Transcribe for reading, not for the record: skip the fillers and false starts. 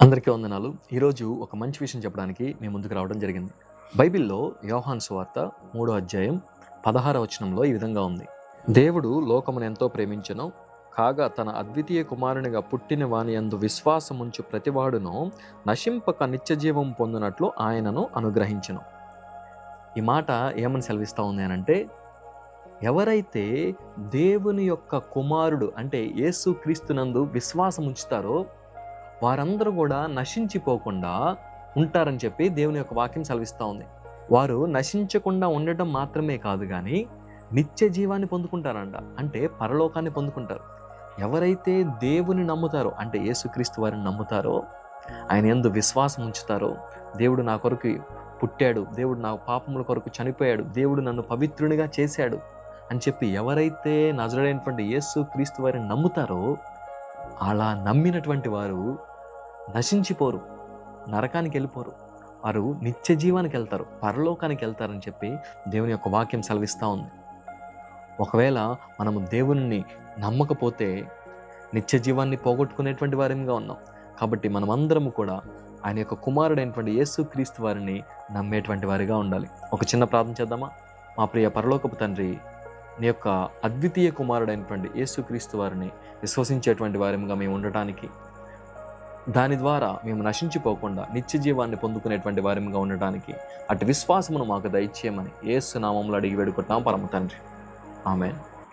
అందరికీ వందనాలు. ఈరోజు ఒక మంచి విషయం చెప్పడానికి మీ ముందుకు రావడం జరిగింది. బైబిల్‌లో యోహాను సువార్త 3వ అధ్యాయం 16వ వచనంలో ఈ విధంగా ఉంది. దేవుడు లోకమును ఎంతో ప్రేమించెను, కాగా తన అద్వితీయ కుమారునిగా పుట్టిన వాని యందు విశ్వాసముంచు ప్రతివాడును నశింపక నిత్యజీవం పొందునట్లు ఆయనను అనుగ్రహించెను. ఈ మాట ఏమని సెలవిస్తా ఉంది అనంటే, ఎవరైతే దేవుని యొక్క కుమారుడు అంటే యేసు క్రీస్తునందు విశ్వాసం ఉంచుతారో వారందరూ కూడా నశించిపోకుండా ఉంటారని చెప్పి దేవుని యొక్క వాక్యం సెలవిస్తూ ఉంది. వారు నశించకుండా ఉండటం మాత్రమే కాదు కానీ నిత్య జీవాన్ని పొందుకుంటారంట. అంటే పరలోకాన్ని పొందుకుంటారు. ఎవరైతే దేవుని నమ్ముతారో అంటే యేసుక్రీస్తు వారిని నమ్ముతారో, ఆయన యందు విశ్వాసం ఉంచుతారో, దేవుడు నా కొరకు పుట్టాడు, దేవుడు నా పాపముల కొరకు చనిపోయాడు, దేవుడు నన్ను పవిత్రునిగా చేశాడు అని చెప్పి ఎవరైతే నజరేయుడైనటువంటి యేసుక్రీస్తు వారిని నమ్ముతారో, అలా నమ్మినటువంటి వారు నశించిపోరు, నరకానికి వెళ్ళిపోరు, వారు నిత్య జీవానికి వెళ్తారు, పరలోకానికి వెళ్తారని చెప్పి దేవుని యొక్క వాక్యం సెలవిస్తూ ఉంది. ఒకవేళ మనము దేవుని నమ్మకపోతే నిత్య జీవాన్ని పోగొట్టుకునేటువంటి వారిగా ఉన్నాం. కాబట్టి మనమందరము కూడా ఆయన యొక్క కుమారుడైనటువంటి యేసుక్రీస్తు వారిని నమ్మేటువంటి వారిగా ఉండాలి. ఒక చిన్న ప్రార్థన చేద్దామా? మా ప్రియ పరలోకపు తండ్రి, నీ యొక్క అద్వితీయ కుమారుడైనటువంటి యేసుక్రీస్తు వారిని విశ్వసించేటువంటి వారిగా మేము ఉండటానికి, దాని ద్వారా మేము నశించిపోకుండా నిత్య జీవాన్ని పొందుకునేటువంటి వారిగా ఉండటానికి అటు విశ్వాసమును మాకు దయచేయమని యేసు నామములో అడిగి వేడుకుంటున్నాం పరమ తండ్రి. ఆమేన్.